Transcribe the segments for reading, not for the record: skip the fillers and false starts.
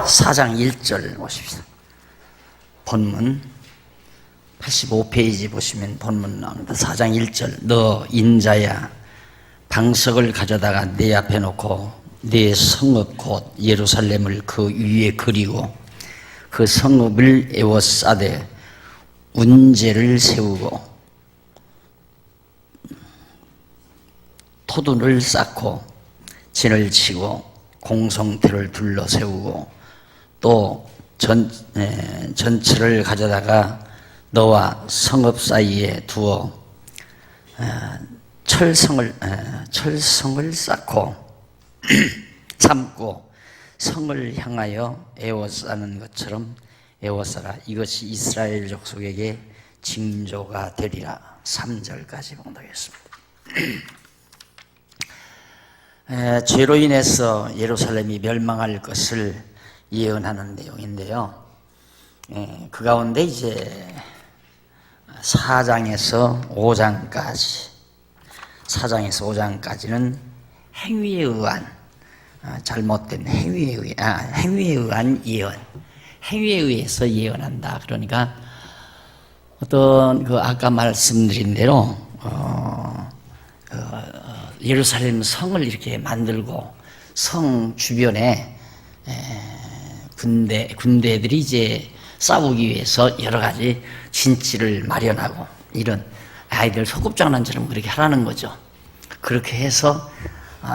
4장 1절 보십시오. 본문 85페이지 보시면 본문 나옵니다. 4장 1절. 너 인자야, 방석을 가져다가 내 앞에 놓고 내 성읍 곧 예루살렘을 그 위에 그리고 그 성읍을 에워싸되 운제를 세우고 토둔을 쌓고 진을 치고 공성태를 둘러 세우고 또 전체를 가져다가 너와 성읍 사이에 두어 철성을 쌓고 삼고 성을 향하여 에워싸는 것처럼 에워싸라. 이것이 이스라엘 족속에게 징조가 되리라. 3절까지 봉독했습니다. 죄로 인해서 예루살렘이 멸망할 것을 예언하는 내용인데요. 그 가운데 이제 4장에서 5장까지는 행위에 의한 잘못된 행위에 의한 예언, 행위에 의해서 예언한다. 그러니까 어떤 아까 말씀드린 대로 예루살렘 성을 이렇게 만들고 성 주변에 군대들이 이제 싸우기 위해서 여러 가지 진치를 마련하고 이런 아이들 소꿉장난처럼 그렇게 하라는 거죠. 그렇게 해서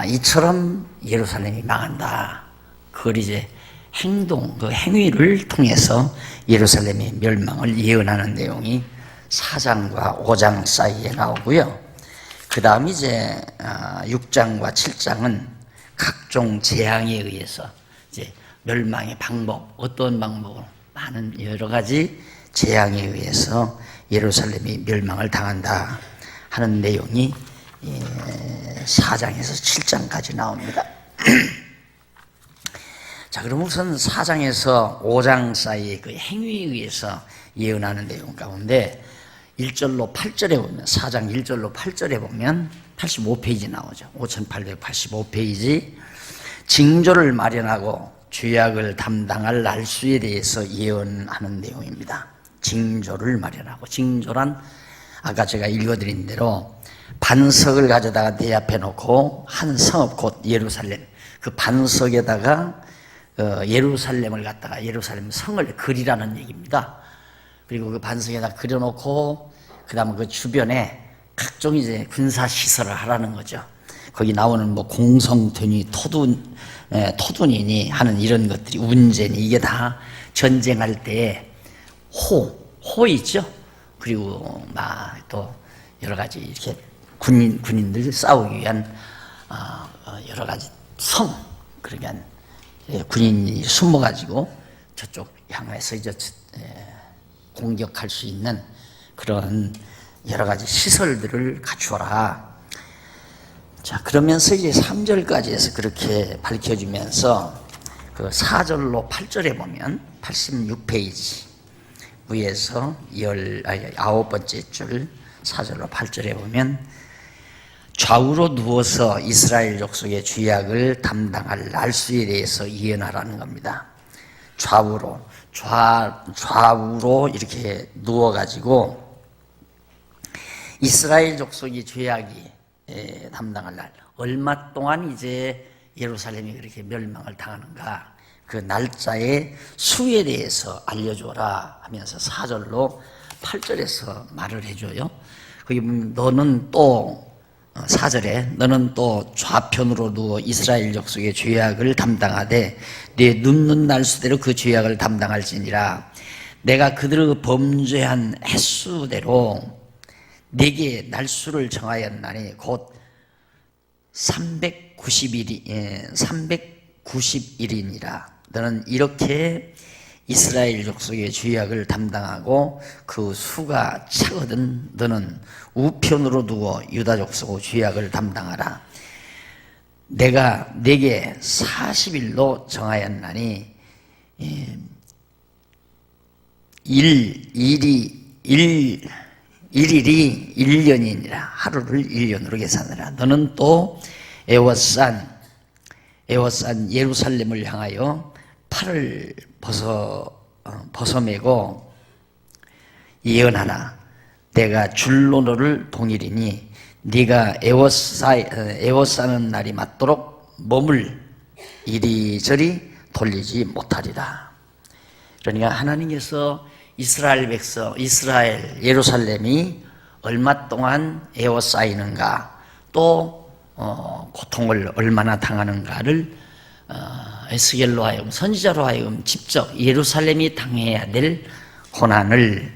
이처럼 예루살렘이 망한다. 그걸 이제 행위를 통해서 예루살렘의 멸망을 예언하는 내용이 4장과 5장 사이에 나오고요. 그 다음 이제 6장과 7장은 각종 재앙에 의해서 이제 멸망의 방법, 어떤 방법으로 많은 여러 가지 재앙에 의해서 예루살렘이 멸망을 당한다 하는 내용이 4장에서 7장까지 나옵니다. 자, 그럼 우선 4장에서 5장 사이의 그 행위에 의해서 예언하는 내용 가운데 1절로 8절에 보면 4장 1절로 8절에 보면 85페이지 나오죠. 5885페이지 징조를 마련하고 죄악을 담당할 날수에 대해서 예언하는 내용입니다. 징조를 마련하고, 징조란 아까 제가 읽어드린 대로 반석을 가져다가 내 앞에 놓고 한 성읍 곧 예루살렘, 그 반석에다가 예루살렘을 갖다가 예루살렘 성을 그리라는 얘기입니다. 그리고 그 반석에다 그려놓고 그 다음에 그 주변에 각종 이제 군사시설을 하라는 거죠. 거기 나오는 뭐 공성되니 토둔이니 하는 이런 것들이 운제니 이게 다 전쟁할 때 호 있죠. 그리고 막 또 여러 가지 이렇게 군인들 싸우기 위한 여러 가지 성, 그러니까 군인이 숨어가지고 저쪽 향해서 이제 공격할 수 있는 그런 여러 가지 시설들을 갖추어라. 자, 그러면서 이제 3절까지 해서 그렇게 밝혀주면서 그 4절로 8절에 보면 86페이지 위에서 9번째 줄 4절로 8절에 보면 좌우로 누워서 이스라엘 족속의 죄악을 담당할 날수에 대해서 예언하라는 겁니다. 좌우로 이렇게 누워가지고 이스라엘 족속의 죄악이 담당할 날, 얼마 동안 이제 예루살렘이 그렇게 멸망을 당하는가, 그 날짜의 수에 대해서 알려줘라 하면서 4절로 8절에서 말을 해줘요. 거기 보면 너는 또 4절에 너는 또 좌편으로 누워 이스라엘 족속의 죄악을 담당하되 네 눕는 날수대로 그 죄악을 담당할지니라. 내가 그들의 범죄한 횟수대로 네게 날수를 정하였나니 곧 390일이니라. 너는 이렇게 이스라엘 족속의 죄악을 담당하고 그 수가 차거든 너는 우편으로 두고 유다 족속의 죄악을 담당하라. 내가 네게 40일로 정하였나니 일일이 1년이니라. 하루를 1년으로 계산하라. 너는 또 에워싼 예루살렘을 향하여 칼을 벗어매고 예언하나 내가 줄로 너를 동일이니 네가 에워싸는 날이 맞도록 몸을 이리저리 돌리지 못하리라. 그러니까 하나님께서 이스라엘 예루살렘이 얼마 동안 에워싸이는가, 또 고통을 얼마나 당하는가를 에스겔로 하여금, 선지자로 하여금 직접 예루살렘이 당해야 될 고난을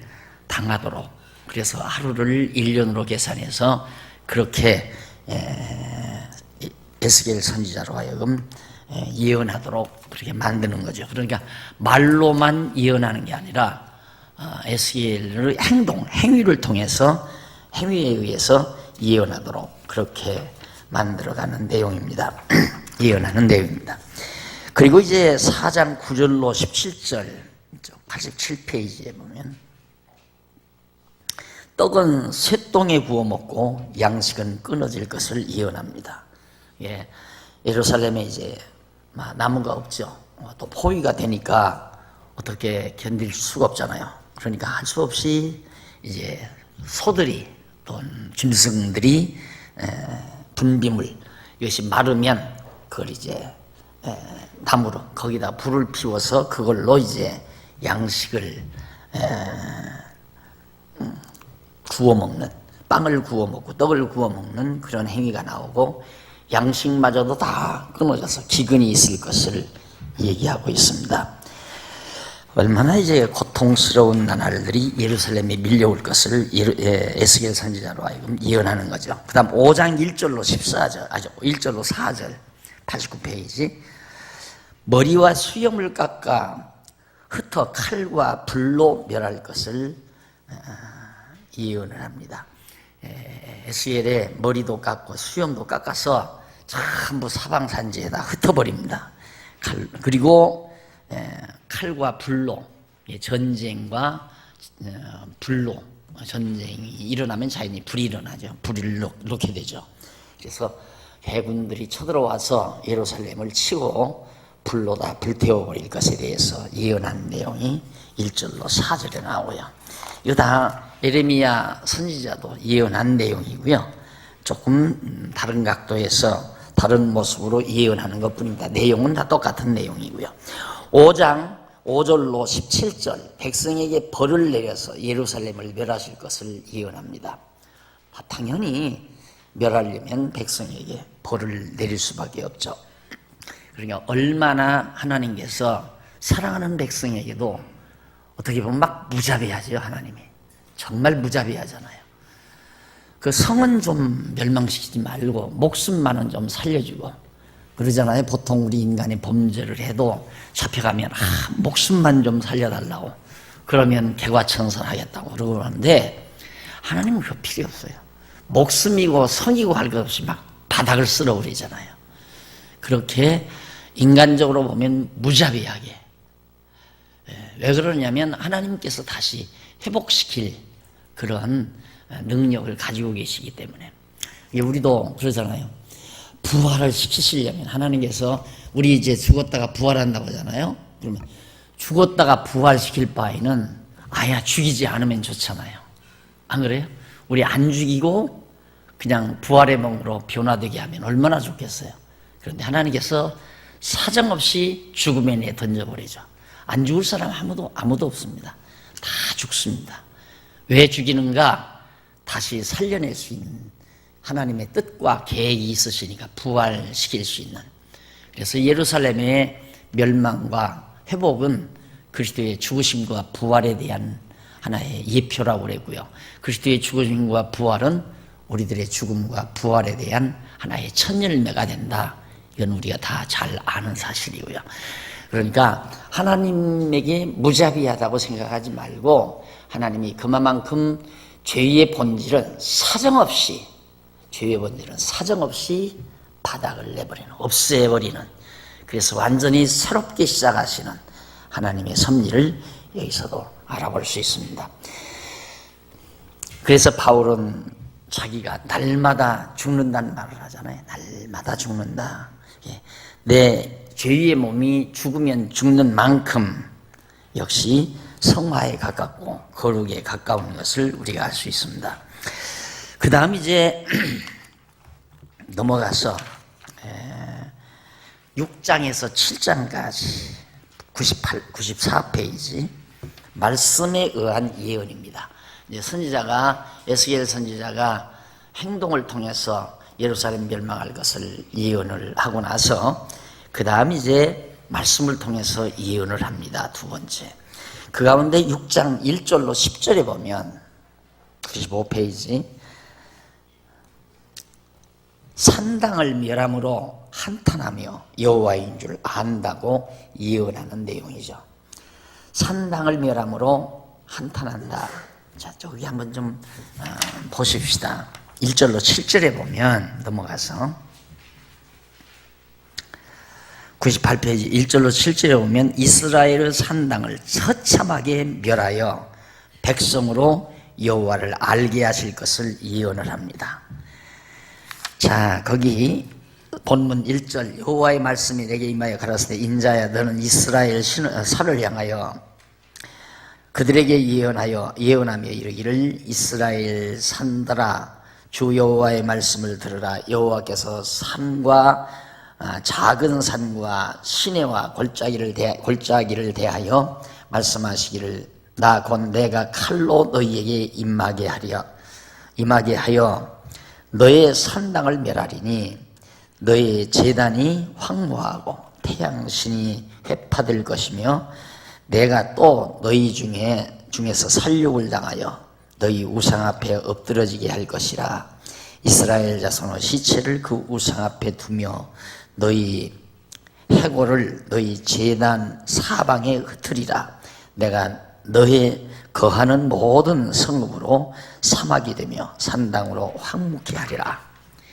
당하도록, 그래서 하루를 1년으로 계산해서 그렇게 에스겔 선지자로 하여금 예언하도록 그렇게 만드는 거죠. 그러니까 말로만 예언하는 게 아니라 에스겔의 행위를 통해서, 행위에 의해서 예언하도록 그렇게 만들어가는 내용입니다. 예언하는 내용입니다. 그리고 이제 4장 9절로 17절 87페이지에 보면 떡은 쇠똥에 구워 먹고 양식은 끊어질 것을 예언합니다. 예, 예루살렘에 이제 나무가 없죠. 또 포위가 되니까 어떻게 견딜 수가 없잖아요. 그러니까 할 수 없이 이제 소들이 또 짐승들이 분비물, 이것이 마르면 그걸 이제 나무로 거기다 불을 피워서 그걸로 이제 양식을 구워 먹는, 빵을 구워 먹고 떡을 구워 먹는 그런 행위가 나오고, 양식마저도 다 끊어져서 기근이 있을 것을 얘기하고 있습니다. 얼마나 이제 고통스러운 나날들이 예루살렘에 밀려올 것을 에스겔 선지자로 하여금 예언하는 거죠. 그 다음 5장 1절로 14절, 1절로 4절 89페이지. 머리와 수염을 깎아 흩어 칼과 불로 멸할 것을 예언을 합니다. 에스겔의 머리도 깎고 수염도 깎아서 전부 사방산지에다 흩어버립니다. 그리고 칼과 불로, 전쟁과 불로, 전쟁이 일어나면 자연히 불이 일어나죠. 불을 놓게 되죠. 그래서 해군들이 쳐들어와서 예루살렘을 치고 불로 다 불태워버릴 것에 대해서 예언한 내용이 1절로 4절에 나오고요. 이거 다 예레미야 선지자도 예언한 내용이고요. 조금 다른 각도에서 다른 모습으로 예언하는 것뿐입니다. 내용은 다 똑같은 내용이고요. 5장 5절로 17절, 백성에게 벌을 내려서 예루살렘을 멸하실 것을 예언합니다. 당연히 멸하려면 백성에게 벌을 내릴 수밖에 없죠. 그러니까 얼마나 하나님께서 사랑하는 백성에게도 어떻게 보면 막 무자비하죠. 하나님이 정말 무자비하잖아요. 그 성은 좀 멸망시키지 말고 목숨만은 좀 살려주고 그러잖아요. 보통 우리 인간이 범죄를 해도 잡혀가면 목숨만 좀 살려달라고, 그러면 개과천선하겠다고 그러고 하는데, 하나님은 그거 필요 없어요. 목숨이고 성이고 할 것 없이 막 바닥을 쓸어버리잖아요. 그렇게 인간적으로 보면 무자비하게. 왜 그러냐면 하나님께서 다시 회복시킬 그러한 능력을 가지고 계시기 때문에. 우리도 그러잖아요. 부활을 시키시려면 하나님께서 우리 이제 죽었다가 부활한다고 하잖아요. 그러면 죽었다가 부활시킬 바에는 아예 죽이지 않으면 좋잖아요. 안 그래요? 우리 안 죽이고 그냥 부활의 몸으로 변화되게 하면 얼마나 좋겠어요. 그런데 하나님께서 사정없이 죽음에 내 던져버리죠. 안 죽을 사람 아무도 없습니다. 다 죽습니다. 왜 죽이는가? 다시 살려낼 수 있는 하나님의 뜻과 계획이 있으시니까 부활시킬 수 있는. 그래서 예루살렘의 멸망과 회복은 그리스도의 죽으심과 부활에 대한 하나의 예표라고 그랬고요. 그리스도의 죽으심과 부활은 우리들의 죽음과 부활에 대한 하나의 첫 열매가 된다. 이건 우리가 다 잘 아는 사실이고요. 그러니까 하나님에게 무자비하다고 생각하지 말고, 하나님이 그만큼 죄의 본질은 사정없이 바닥을 내버리는, 없애버리는, 그래서 완전히 새롭게 시작하시는 하나님의 섭리를 여기서도 알아볼 수 있습니다. 그래서 바울은 자기가 날마다 죽는다는 말을 하잖아요. 날마다 죽는다. 내 죄의 몸이 죽으면 죽는 만큼 역시 성화에 가깝고 거룩에 가까운 것을 우리가 알 수 있습니다. 그 다음 이제 넘어가서 6장에서 7장까지 94페이지 말씀에 의한 예언입니다. 이제 선지자가 에스겔 선지자가 행동을 통해서 예루살렘 멸망할 것을 예언을 하고 나서 그 다음 이제 말씀을 통해서 예언을 합니다. 두 번째. 그 가운데 6장 1절로 10절에 보면 95페이지 산당을 멸함으로 한탄하며 여호와인 줄 안다고 예언하는 내용이죠. 산당을 멸함으로 한탄한다. 자, 저기 한번 좀 보십시다. 1절로 7절에 보면 넘어가서 98페이지 1절로 7절에 보면 이스라엘의 산당을 처참하게 멸하여 백성으로 여호와를 알게 하실 것을 예언을 합니다. 자, 거기 본문 1절 여호와의 말씀이 내게 임하여 가라사대 인자야 너는 이스라엘 산을 향하여 그들에게 예언하며 이르기를 이스라엘 산들아 주 여호와의 말씀을 들으라. 여호와께서 산과 작은 산과 시내와 골짜기를 대하여 말씀하시기를 나 곧 내가 칼로 너희에게 임하게 하여 너의 산당을 멸하리니 너의 제단이 황무하고 태양신이 회파될 것이며 내가 또 너희 중에서 살육을 당하여 너희 우상 앞에 엎드러지게 할 것이라. 이스라엘 자손의 시체를 그 우상 앞에 두며 너희 해골을 너희 제단 사방에 흩으리라. 내가 너의 거하는 모든 성읍으로 사막이 되며 산당으로 황무케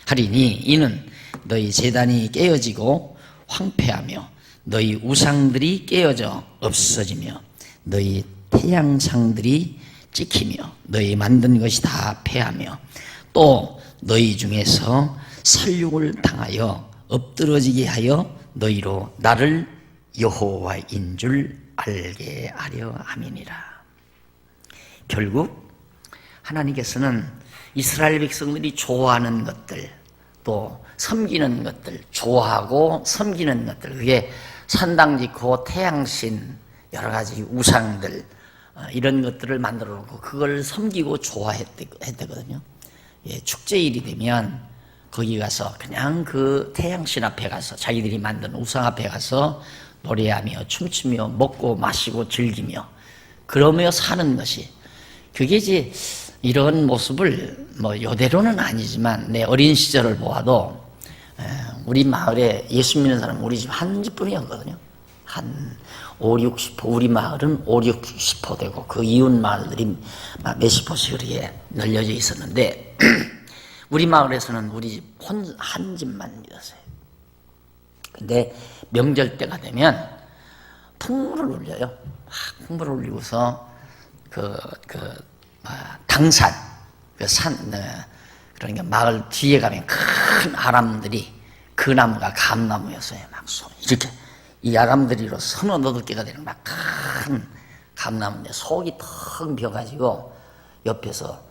하리니 이는 너희 제단이 깨어지고 황폐하며 너희 우상들이 깨어져 없어지며 너희 태양상들이 찍히며 너희 만든 것이 다 패하며 또 너희 중에서 살육을 당하여 엎드러지게 하여 너희로 나를 여호와인 줄 알게 하려 함이니라. 결국 하나님께서는 이스라엘 백성들이 좋아하는 것들 또 섬기는 것들 좋아하고 섬기는 것들 그게 산당 짓고 태양신 여러 가지 우상들 이런 것들을 만들어 놓고 그걸 섬기고 좋아했거든요. 예, 축제일이 되면 거기 가서 그냥 그 태양신 앞에 가서 자기들이 만든 우상 앞에 가서 노래하며 춤추며 먹고 마시고 즐기며 그러며 사는 것이 그게 이제 이런 모습을 뭐 요대로는 아니지만 내 어린 시절을 보아도 우리 마을에 예수 믿는 사람은 우리 집 한 집뿐이었거든요. 한 5, 60호 우리 마을은 5, 60호 되고 그 이웃 마을들이 몇십 호씩 그렇게 널려져 있었는데 우리 마을에서는 우리 집 한 집만 믿었어요. 근데 명절 때가 되면 풍물을 울려요. 풍물을 울리고서 당산, 그러니까 마을 뒤에 가면 큰 아람들이 그 나무가 감나무였어요. 막 이렇게 이 아람들이로 서너 너덟 개가 되는 막 큰 감나무인데 속이 텅 비어가지고 옆에서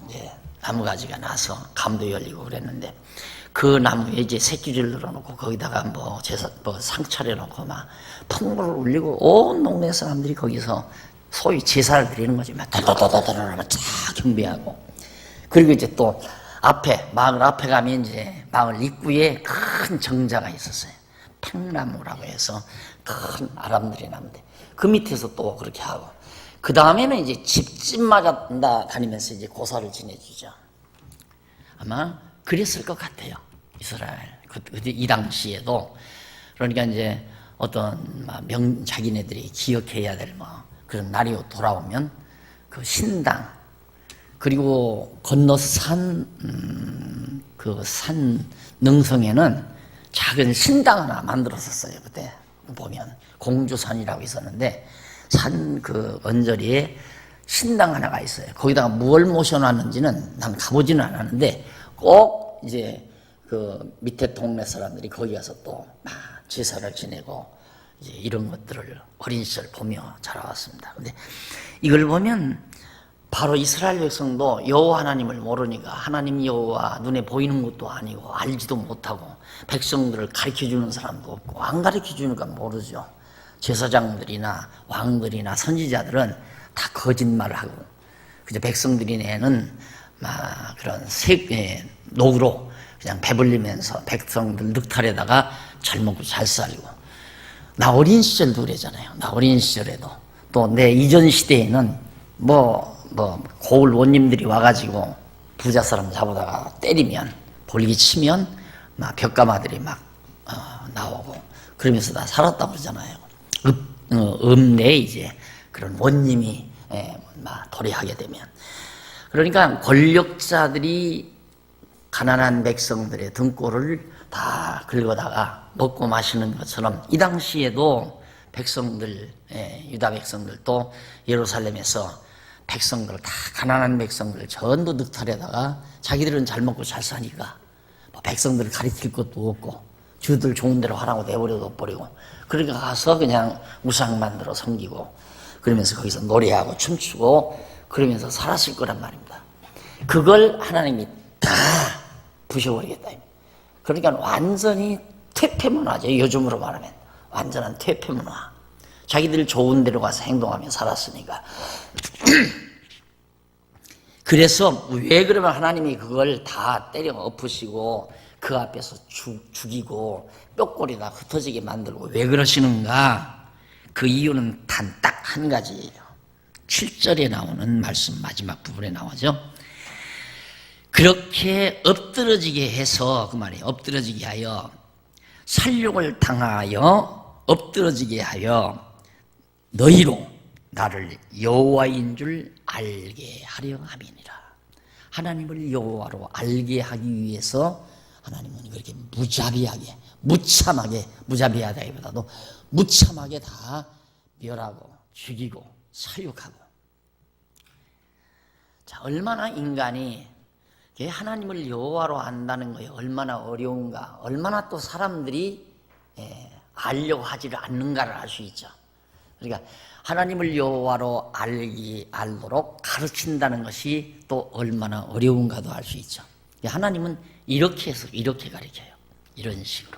이제 나무가지가 나서 감도 열리고 그랬는데 그 나무에 이제 새끼줄 늘어놓고 거기다가 뭐 상 차려놓고 막 풍물을 울리고 온 동네 사람들이 거기서 소위 제사를 드리는 거지. 막 다다다다다다다 쫙 경배하고 그리고 이제 또 마을 앞에 가면 이제 마을 입구에 큰 정자가 있었어요. 팽나무라고 해서 큰 아람들이 나무인데 그 밑에서 또 그렇게 하고 그 다음에는 이제 집집마다 다니면서 이제 고사를 지내주죠. 아마 그랬을 것 같아요. 이스라엘 이 당시에도 그러니까 이제 어떤 자기네들이 기억해야 될 그런 날이 돌아오면 그 신당 그리고 건너서 산 능성에는 작은 신당 하나 만들었었어요. 그때 보면 공주산이라고 있었는데 산 그 언저리에 신당 하나가 있어요. 거기다가 무엇을 모셔놨는지는 난 가보지는 않았는데 꼭 이제 그 밑에 동네 사람들이 거기 가서 또 막 제사를 지내고 이제 이런 것들을 어린 시절 보며 자라왔습니다. 근데 이걸 보면 바로 이스라엘 백성도 여호와 하나님을 모르니까 하나님 여호와 눈에 보이는 것도 아니고 알지도 못하고 백성들을 가르쳐주는 사람도 없고 안 가르쳐주니까 모르죠. 제사장들이나 왕들이나 선지자들은 다 거짓말을 하고 그저 백성들이 내는 막 그런 녹으로 그냥 배불리면서 백성들 늑탈에다가 잘 먹고 잘 살고. 나 어린 시절도 그러잖아요. 나 어린 시절에도 또 내 이전 시대에는 고을 원님들이 와가지고 부자 사람 잡아다가 때리면 볼기 치면 막 벽가마들이 막 나오고 그러면서 다 살았다고 그러잖아요. 읍내에 이제 그런 원님이 막 도래하게 되면 그러니까 권력자들이 가난한 백성들의 등골을 다 긁어다가 먹고 마시는 것처럼 이 당시에도 백성들, 유다 백성들도 예루살렘에서 백성들 다 가난한 백성들 전부 늑탈에다가 자기들은 잘 먹고 잘 사니까 뭐 백성들을 가리킬 것도 없고 주들 좋은 대로 하라고 내버려둬 버리고 그러니까 가서 그냥 우상 만들어 섬기고 그러면서 거기서 노래하고 춤추고 그러면서 살았을 거란 말입니다. 그걸 하나님이 다 부셔버리겠다. 그러니까 완전히 퇴폐문화죠. 요즘으로 말하면 완전한 퇴폐문화. 자기들 좋은 데로 가서 행동하며 살았으니까. 그래서 왜 그러면 하나님이 그걸 다 때려 엎으시고 그 앞에서 죽이고 뼈골이나 흩어지게 만들고 왜 그러시는가? 그 이유는 단 딱 한 가지예요. 7절에 나오는 말씀 마지막 부분에 나오죠. 그렇게 엎드러지게 해서 그 말이에요. 엎드러지게 하여 살육을 당하여 엎드러지게 하여 너희로 나를 여호와인 줄 알게 하려 함이니라. 하나님을 여호와로 알게 하기 위해서 하나님은 그렇게 무자비하게 무참하게 무자비하다기보다도 무참하게 다 멸하고 죽이고 살육하고. 자, 얼마나 인간이 하나님을 여호와로 안다는 거에 얼마나 어려운가, 얼마나 또 사람들이 알려고 하지를 않는가를 알 수 있죠. 그러니까 하나님을 여호와로 알도록 가르친다는 것이 또 얼마나 어려운가도 알 수 있죠. 하나님은 이렇게 해서 이렇게 가르쳐요. 이런 식으로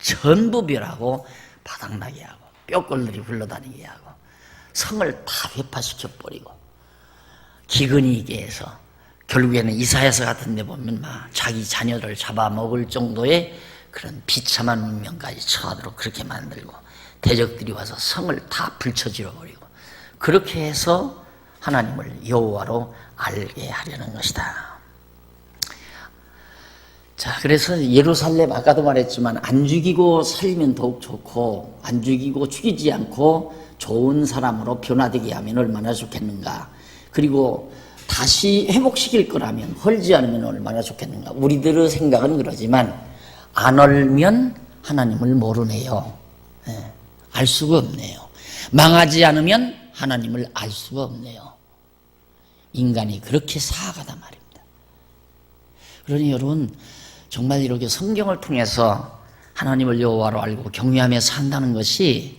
전부 멸하고 바닥나게 하고 뼈골들이 굴러다니게 하고 성을 다 회파시켜 버리고 기근이게 해서 결국에는 이사야서 같은 데 보면 막 자기 자녀를 잡아먹을 정도의 그런 비참한 운명까지 처하도록 그렇게 만들고 대적들이 와서 성을 다 불쳐질러 버리고 그렇게 해서 하나님을 여호와로 알게 하려는 것이다. 자, 그래서 예루살렘 아까도 말했지만 안 죽이고 살리면 더욱 좋고 안 죽이고 죽이지 않고 좋은 사람으로 변화되게 하면 얼마나 좋겠는가. 그리고 다시 회복시킬 거라면 헐지 않으면 얼마나 좋겠는가. 우리들의 생각은 그러지만 안 헐면 하나님을 모르네요. 알 수가 없네요. 망하지 않으면 하나님을 알 수가 없네요. 인간이 그렇게 사악하단 말입니다. 그러니 여러분 정말 이렇게 성경을 통해서 하나님을 여호와로 알고 경외하며 산다는 것이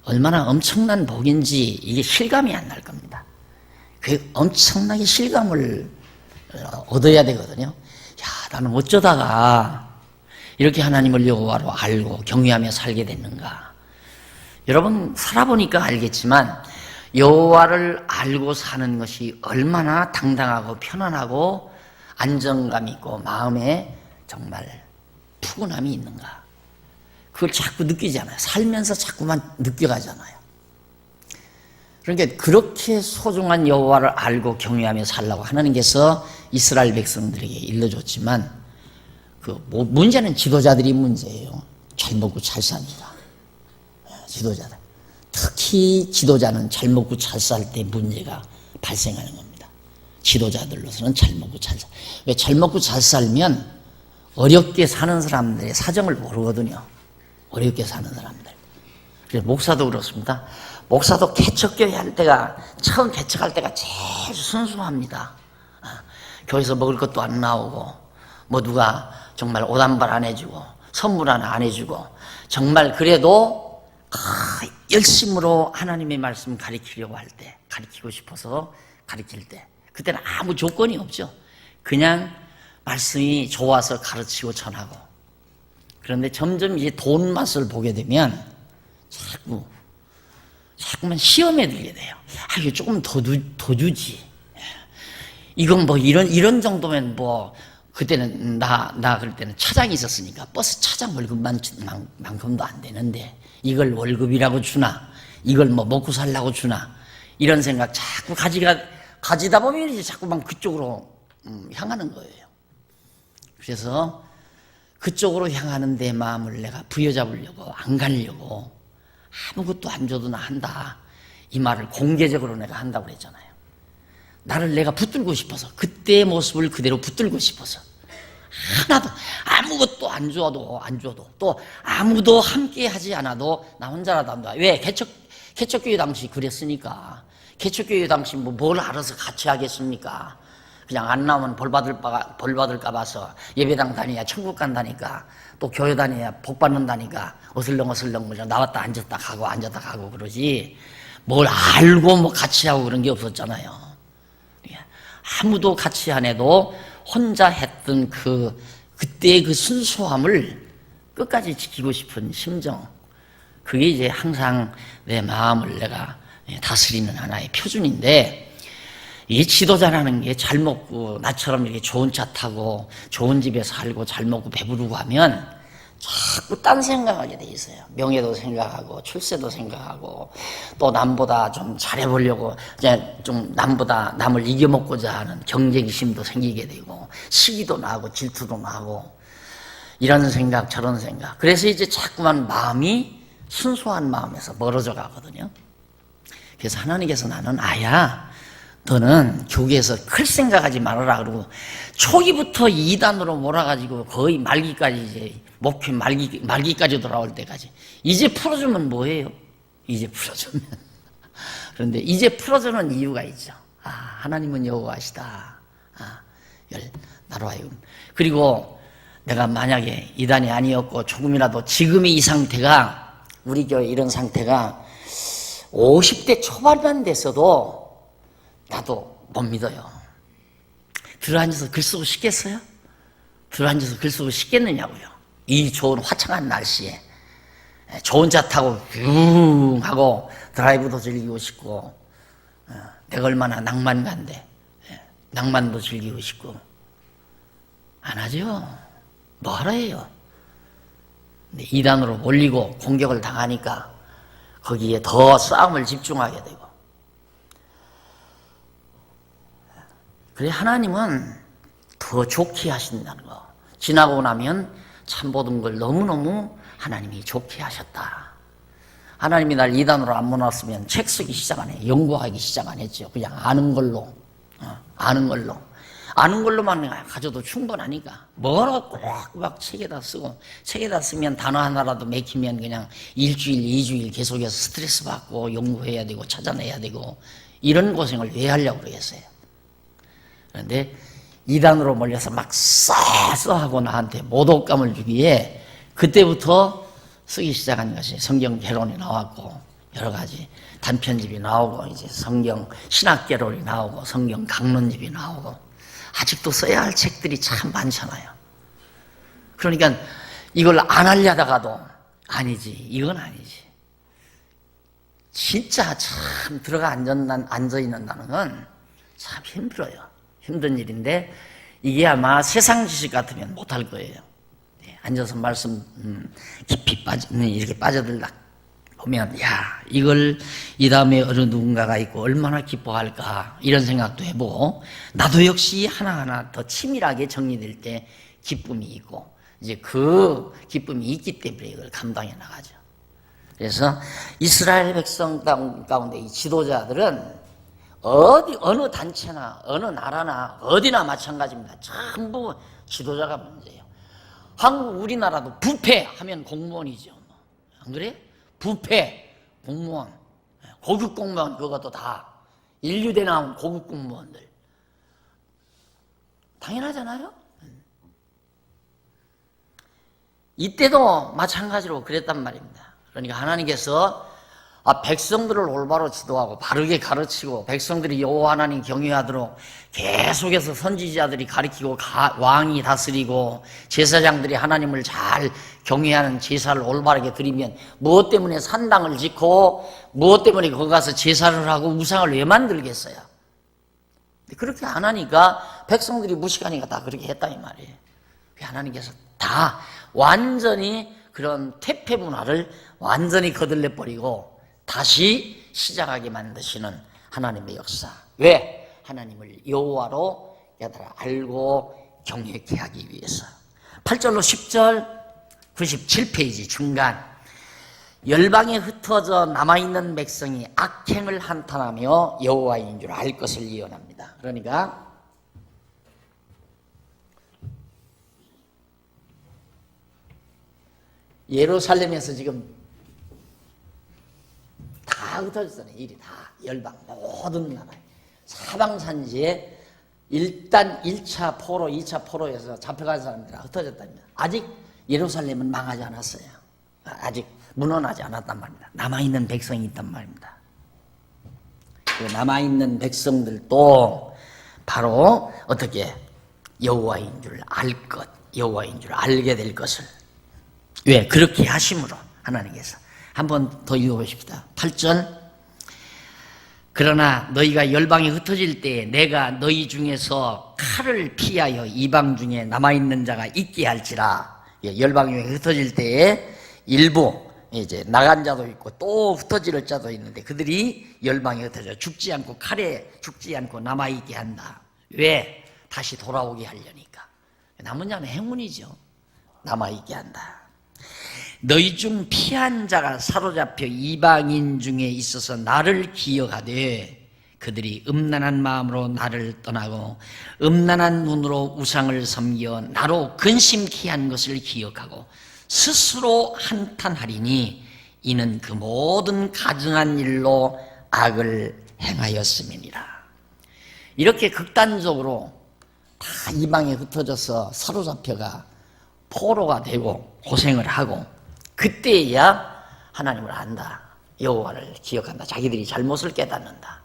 얼마나 엄청난 복인지 이게 실감이 안 날 겁니다. 그 엄청나게 실감을 얻어야 되거든요. 야, 나는 어쩌다가 이렇게 하나님을 여호와로 알고 경외하며 살게 됐는가. 여러분 살아보니까 알겠지만 여호와를 알고 사는 것이 얼마나 당당하고 편안하고 안정감 있고 마음에 정말 푸근함이 있는가. 그걸 자꾸 느끼잖아요. 살면서 자꾸만 느껴가잖아요. 그러니까 그렇게 소중한 여호와를 알고 경외하며 살라고 하나님께서 이스라엘 백성들에게 일러줬지만 그 문제는 지도자들이 문제예요. 잘 먹고 잘 사니까. 지도자들. 특히 지도자는 잘 먹고 잘 살 때 문제가 발생하는 겁니다. 지도자들로서는 잘 먹고 잘 살. 왜 잘 먹고 잘 살면 어렵게 사는 사람들의 사정을 모르거든요. 어렵게 사는 사람들. 그래서 목사도 그렇습니다. 목사도 개척교회 할 때가 처음 개척할 때가 제일 순수합니다. 교회에서 먹을 것도 안 나오고 뭐 누가 정말 옷 한 벌 안 해주고 선물 하나 안 해주고 정말 그래도 열심으로 하나님의 말씀 가르치려고 할 때, 가르치고 싶어서 가르칠 때, 그때는 아무 조건이 없죠. 그냥 말씀이 좋아서 가르치고 전하고. 그런데 점점 이제 돈 맛을 보게 되면 자꾸만 시험에 들게 돼요. 이거 조금 더 주지. 이건 뭐 이런 정도면 뭐, 그때는 나 그럴 때는 차장이 있었으니까 버스 차장 월급만큼도 안 되는데 이걸 월급이라고 주나, 이걸 뭐 먹고 살라고 주나, 이런 생각 자꾸 가지다 보면 이제 자꾸만 그쪽으로 향하는 거예요. 그래서 그쪽으로 향하는 내 마음을 내가 부여잡으려고, 안 가려고, 아무것도 안 줘도 나 한다, 이 말을 공개적으로 내가 한다고 그랬잖아요. 나를 내가 붙들고 싶어서, 그때의 모습을 그대로 붙들고 싶어서, 하나도 아무것도 안 줘도 또 아무도 함께 하지 않아도 나 혼자라도 한다. 왜? 개척교회 당시 그랬으니까. 개척교회 당시 뭘 알아서 같이 하겠습니까? 그냥 안 나오면 벌 받을까 봐서 예배당 다니야 천국 간다니까, 또 교회 다니야 복 받는다니까 어슬렁어슬렁 그냥 나왔다 앉았다 가고 그러지, 뭘 알고 뭐 같이 하고 그런 게 없었잖아요. 아무도 같이 안 해도 혼자 했던 그때의 그 순수함을 끝까지 지키고 싶은 심정, 그게 이제 항상 내 마음을 내가 다스리는 하나의 표준인데, 이 지도자라는 게 잘 먹고 나처럼 이렇게 좋은 차 타고 좋은 집에 살고 잘 먹고 배부르고 하면 자꾸 딴 생각하게 돼 있어요. 명예도 생각하고 출세도 생각하고 또 남보다 좀 잘해보려고 이제 좀 남보다 남을 이겨먹고자 하는 경쟁심도 생기게 되고 시기도 나고 질투도 나고 이런 생각 저런 생각. 그래서 이제 자꾸만 마음이 순수한 마음에서 멀어져 가거든요. 그래서 하나님께서 나는 아야, 너는 교회에서 클 생각하지 말아라 그러고 초기부터 이단으로 몰아가지고 거의 말기까지 이제 목회 말기까지 돌아올 때까지 이제 풀어주면 뭐예요? 이제 풀어주면 그런데 이제 풀어주는 이유가 있죠. 하나님은 여호와시다. 나로 하여금. 그리고 내가 만약에 이단이 아니었고 조금이라도 지금의 이 상태가, 우리 교회 이런 상태가 50대 초반만 됐어도 나도 못 믿어요. 들어앉아서 글 쓰고 싶겠어요? 들어앉아서 글 쓰고 싶겠느냐고요. 이 좋은 화창한 날씨에 좋은 차 타고 슝 하고 드라이브도 즐기고 싶고, 내가 얼마나 낭만가인데 낭만도 즐기고 싶고 안 하죠. 뭐하러 해요? 근데 이단으로 몰리고 공격을 당하니까 거기에 더 싸움을 집중하게 되고. 그래, 하나님은 더 좋게 하신다는 거. 지나고 나면 참 모든 걸 너무너무 하나님이 좋게 하셨다. 하나님이 날 이단으로 안 모았으면 책 쓰기 시작 안 해. 연구하기 시작 안 했죠. 그냥 아는 걸로. 아는 걸로만 가져도 충분하니까. 뭐라고 꼭 책에다 쓰고, 책에다 쓰면 단어 하나라도 맥히면 그냥 일주일, 2주일 계속해서 스트레스 받고 연구해야 되고 찾아내야 되고, 이런 고생을 왜 하려고 그러겠어요. 그런데 이단으로 몰려서 막 써 하고 나한테 모독감을 주기에 그때부터 쓰기 시작한 것이 성경 개론이 나왔고, 여러 가지 단편집이 나오고, 이제 성경 신학 개론이 나오고, 성경 강론집이 나오고, 아직도 써야 할 책들이 참 많잖아요. 그러니까 이걸 안 하려다가도 아니지, 이건 아니지. 진짜 참 들어가 앉아 있는다는 건 참 힘들어요. 힘든 일인데 이게 아마 세상 지식 같으면 못할 거예요. 앉아서 말씀 깊이 이렇게 빠져들다 보면, 야, 이걸 이 다음에 어느 누군가가 있고 얼마나 기뻐할까, 이런 생각도 해보고, 나도 역시 하나하나 더 치밀하게 정리될 때 기쁨이 있고, 이제 그 기쁨이 있기 때문에 이걸 감당해 나가죠. 그래서 이스라엘 백성 가운데 이 지도자들은 어느 단체나 어느 나라나 어디나 마찬가지입니다. 전부 지도자가 문제예요. 한국 우리나라도 부패하면 공무원이죠. 안 그래? 부패, 공무원, 고급 공무원, 그것도 다 인류대 나온 고급 공무원들. 당연하잖아요. 이때도 마찬가지로 그랬단 말입니다. 그러니까 하나님께서 백성들을 올바로 지도하고 바르게 가르치고 백성들이 여호와 하나님 경외하도록 계속해서 선지자들이 가르치고 왕이 다스리고 제사장들이 하나님을 잘 경외하는 제사를 올바르게 드리면 무엇 때문에 산당을 짓고 무엇 때문에 거기 가서 제사를 하고 우상을 왜 만들겠어요? 그렇게 안 하니까 백성들이 무식하니까 다 그렇게 했다 이 말이에요. 하나님께서 다 완전히 그런 퇴폐 문화를 완전히 거들려 버리고 다시 시작하게 만드시는 하나님의 역사. 왜? 하나님을 여호와로 여러분 알고 경외케 하기 위해서. 8절로 10절 97페이지 중간. 열방에 흩어져 남아있는 백성이 악행을 한탄하며 여호와인 줄 알 것을 예언합니다. 그러니까 예루살렘에서 지금 다 흩어졌잖아요. 일이 다 열방 모든 나라 사방산지에 일단 1차 포로 2차 포로에서 잡혀간 사람들이 흩어졌답니다. 아직 예루살렘은 망하지 않았어요. 아직 무너나지 않았단 말입니다. 남아있는 백성이 있단 말입니다. 그 남아있는 백성들도 바로 어떻게 여호와인 줄 알 것, 여호와인 줄 알게 될 것을. 왜? 그렇게 하심으로 하나님께서. 한번 더 읽어보십시다. 8절. 그러나 너희가 열방에 흩어질 때에 내가 너희 중에서 칼을 피하여 이방 중에 남아있는 자가 있게 할지라. 열방에 흩어질 때에 일부 이제 나간 자도 있고 또 흩어질 자도 있는데 그들이 열방에 흩어져 죽지 않고 칼에 죽지 않고 남아있게 한다. 왜? 다시 돌아오게 하려니까. 남은 자는 행운이죠. 남아있게 한다. 너희 중 피한 자가 사로잡혀 이방인 중에 있어서 나를 기억하되 그들이 음란한 마음으로 나를 떠나고 음란한 눈으로 우상을 섬겨 나로 근심케 한 것을 기억하고 스스로 한탄하리니 이는 그 모든 가증한 일로 악을 행하였음이니라. 이렇게 극단적으로 다 이방에 흩어져서 사로잡혀가 포로가 되고 고생을 하고 그때야 하나님을 안다. 여호와를 기억한다. 자기들이 잘못을 깨닫는다.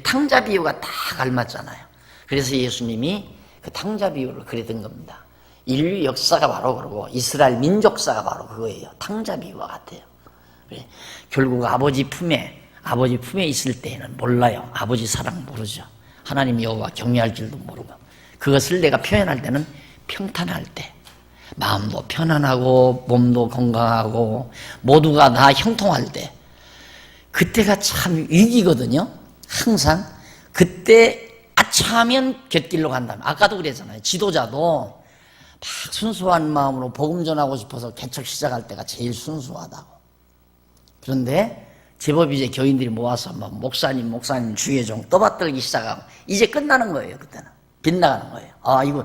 탕자 비유가 딱 알맞잖아요. 그래서 예수님이 그 탕자 비유를 그리던 겁니다. 인류 역사가 바로 그러고 이스라엘 민족사가 바로 그거예요. 탕자 비유와 같아요. 결국 아버지 품에 있을 때에는 몰라요. 아버지 사랑 모르죠. 하나님 여호와 경외할 줄도 모르고 그것을 내가 표현할 때는 평탄할 때 마음도 편안하고 몸도 건강하고 모두가 다 형통할 때 그때가 참 위기거든요. 항상 그때 아차하면 곁길로 간다면 아까도 그랬잖아요. 지도자도 막 순수한 마음으로 복음 전하고 싶어서 개척 시작할 때가 제일 순수하다고. 그런데 제법 이제 교인들이 모아서 막 목사님 주의 종 떠받들기 시작하고 이제 끝나는 거예요. 그때는 빗나가는 거예요. 이거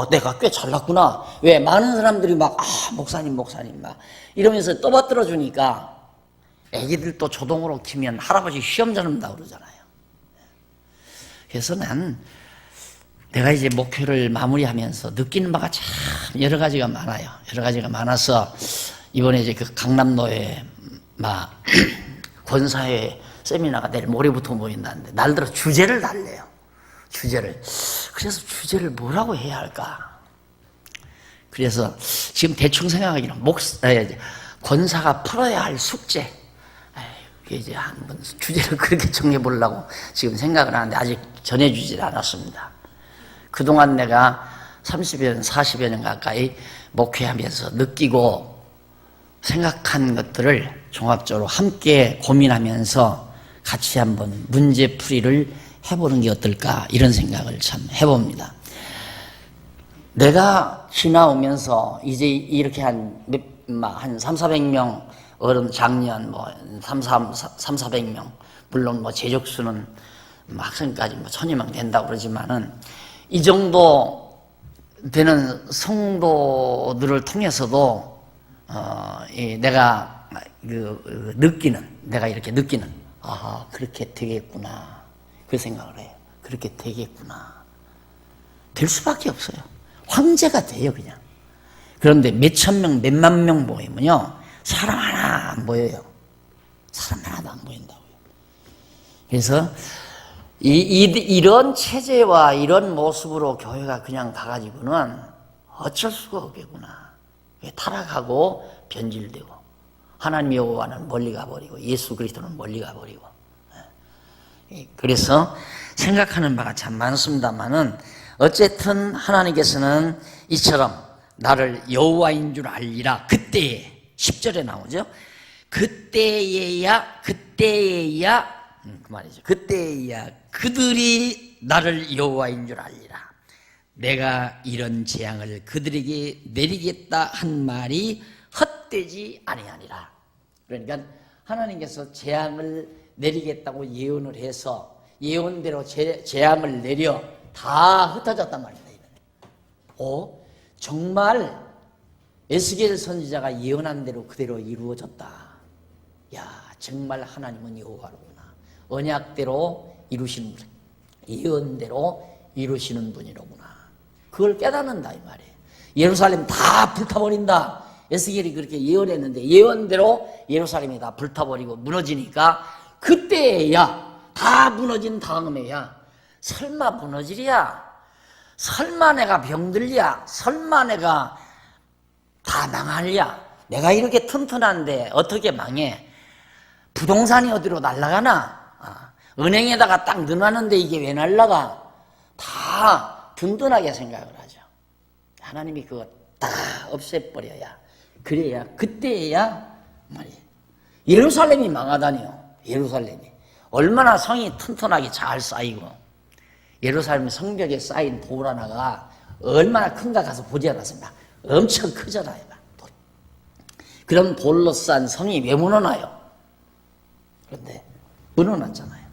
내가 꽤 잘났구나. 왜? 많은 사람들이 막 목사님 막 이러면서 떠받들어 주니까 애기들 또 조동으로 키면 할아버지 시험 잡는다고 그러잖아요. 그래서 내가 이제 목회를 마무리하면서 느끼는 바가 참 여러 가지가 많아요. 여러 가지가 많아서 이번에 이제 그 강남로에 막 권사회 세미나가 내일 모레부터 모인다는데 날들어 주제를 달래요. 그래서 주제를 뭐라고 해야 할까? 그래서 지금 대충 생각하기는 권사가 풀어야 할 숙제. 이제 한번 주제를 그렇게 정해보려고 지금 생각을 하는데 아직 전해주질 않았습니다. 그동안 내가 30여 년, 40여 년 가까이 목회하면서 느끼고 생각한 것들을 종합적으로 함께 고민하면서 같이 한번 문제풀이를 해보는 게 어떨까 이런 생각을 참 해봅니다. 내가 지나오면서 이제 이렇게 한 300~400명 어른 장년 300~400명 물론 재적수는 학생까지 1000여 명 된다고 그러지만은 이 정도 되는 성도들을 통해서도 내가 내가 이렇게 느끼는 그렇게 되겠구나 그 생각을 해요. 그렇게 되겠구나. 될 수밖에 없어요. 황제가 돼요 그냥. 그런데 몇천 명, 몇만 명 모이면요, 사람 하나 안 보여요. 사람 하나도 안 보인다고요. 그래서 이런 체제와 이런 모습으로 교회가 그냥 가가지고는 어쩔 수가 없겠구나. 타락하고 변질되고 하나님 여호와는 멀리 가버리고 예수 그리스도는 멀리 가버리고. 그래서 생각하는 바가 참 많습니다만은 어쨌든 하나님께서는 이처럼 나를 여호와인 줄 알리라. 그때에 10절에 나오죠. 그때에야 그 말이죠. 그때에야 그들이 나를 여호와인 줄 알리라. 내가 이런 재앙을 그들에게 내리겠다 한 말이 헛되지 아니하니라. 그러니까 하나님께서 재앙을 내리겠다고 예언을 해서 예언대로 재앙을 내려 다 흩어졌단 말입니다. 정말 에스겔 선지자가 예언한 대로 그대로 이루어졌다. 야, 정말 하나님은 여호와로구나. 언약대로 이루시는 분, 예언대로 이루시는 분이로구나. 그걸 깨닫는다 이 말이에요. 예루살렘 다 불타버린다. 에스겔이 그렇게 예언했는데 예언대로 예루살렘이 다 불타버리고 무너지니까 그때야, 다 무너진 다음에야 설마 무너지랴? 설마 내가 병들랴? 설마 내가 다 망하랴? 내가 이렇게 튼튼한데 어떻게 망해? 부동산이 어디로 날아가나? 은행에다가 딱 넣어놨는데 이게 왜 날아가? 다 든든하게 생각을 하죠. 하나님이 그거 다 없애버려야, 그래야 그때야 말이에요. 예루살렘이 망하다니요. 예루살렘이 얼마나 성이 튼튼하게 잘 쌓이고 예루살렘 성벽에 쌓인 돌 하나가 얼마나 큰가 가서 보지 않았습니다. 엄청 크잖아요. 그런 돌로 쌓은 성이 왜 무너나요? 그런데 무너났잖아요.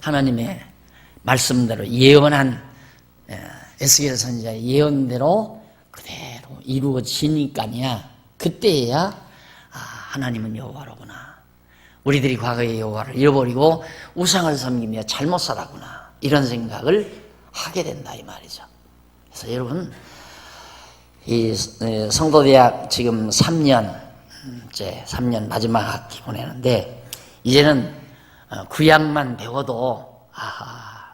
하나님의 말씀대로 예언한 에스겔 선지자의 예언대로 그대로 이루어지니까냐, 그때야 하나님은 여호와로구나. 우리들이 과거의 여호와를 잃어버리고 우상을 섬기며 잘못 살았구나. 이런 생각을 하게 된다 이 말이죠. 그래서 여러분, 이 성도대학 지금 3년 마지막 학기 보내는데 이제는 구약만 배워도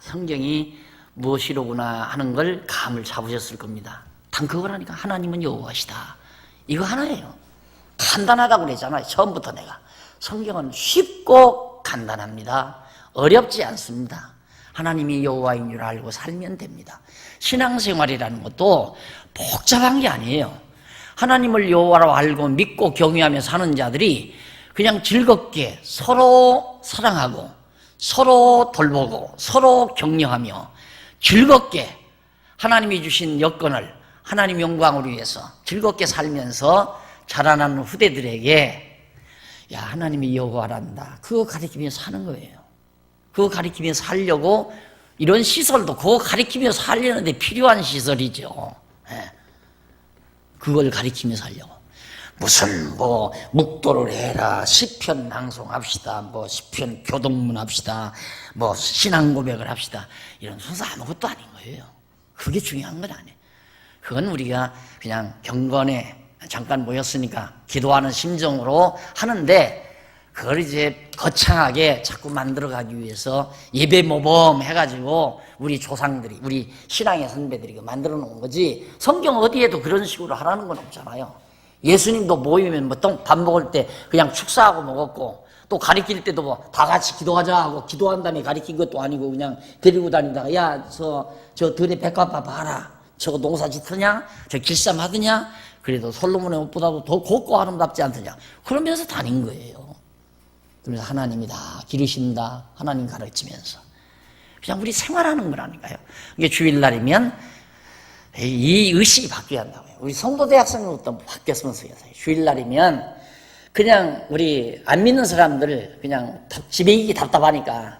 성경이 무엇이로구나 하는 걸 감을 잡으셨을 겁니다. 단 그거라니까. 하나님은 여호와시다. 이거 하나예요. 간단하다고 그랬잖아요. 처음부터 내가. 성경은 쉽고 간단합니다. 어렵지 않습니다. 하나님이 여호와인 줄 알고 살면 됩니다. 신앙생활이라는 것도 복잡한 게 아니에요. 하나님을 여호와로 알고 믿고 경외하며 사는 자들이 그냥 즐겁게 서로 사랑하고 서로 돌보고 서로 격려하며 즐겁게 하나님이 주신 여건을 하나님 영광을 위해서 즐겁게 살면서 자라나는 후대들에게 야, 하나님이 여호와란다. 그거 가리키며 사는 거예요. 그거 가리키며 살려고 이런 시설도 그거 가리키며 살려는데 필요한 시설이죠. 그걸 가리키며 살려고. 무슨 묵도를 해라, 시편 낭송합시다, 시편 교동문 합시다, 신앙 고백을 합시다. 이런 순서 아무것도 아닌 거예요. 그게 중요한 건 아니에요. 그건 우리가 그냥 경건에 잠깐 모였으니까 기도하는 심정으로 하는데 그걸 이제 거창하게 자꾸 만들어가기 위해서 예배 모범 해가지고 우리 조상들이, 우리 신앙의 선배들이 만들어 놓은 거지, 성경 어디에도 그런 식으로 하라는 건 없잖아요. 예수님도 모이면 밥 먹을 때 그냥 축사하고 먹었고, 또 가리킬 때도 다 같이 기도하자 하고 기도한 다음에 가리킨 것도 아니고 그냥 데리고 다니다가 야, 저 들에 백합화 봐라. 저거 농사 짓느냐? 저 길쌈 하느냐? 그래도 솔로몬의 옷보다도 더 곱고 아름답지 않느냐? 그러면서 다닌 거예요. 그래서 하나님이 다 기르신다. 하나님 가르치면서. 그냥 우리 생활하는 거라니까요. 이게 주일날이면 이 의식이 바뀌어야 한다고요. 우리 성도대학생부터 바뀌었으면 좋겠어요. 주일날이면 그냥 우리 안 믿는 사람들 그냥 집에 있기 답답하니까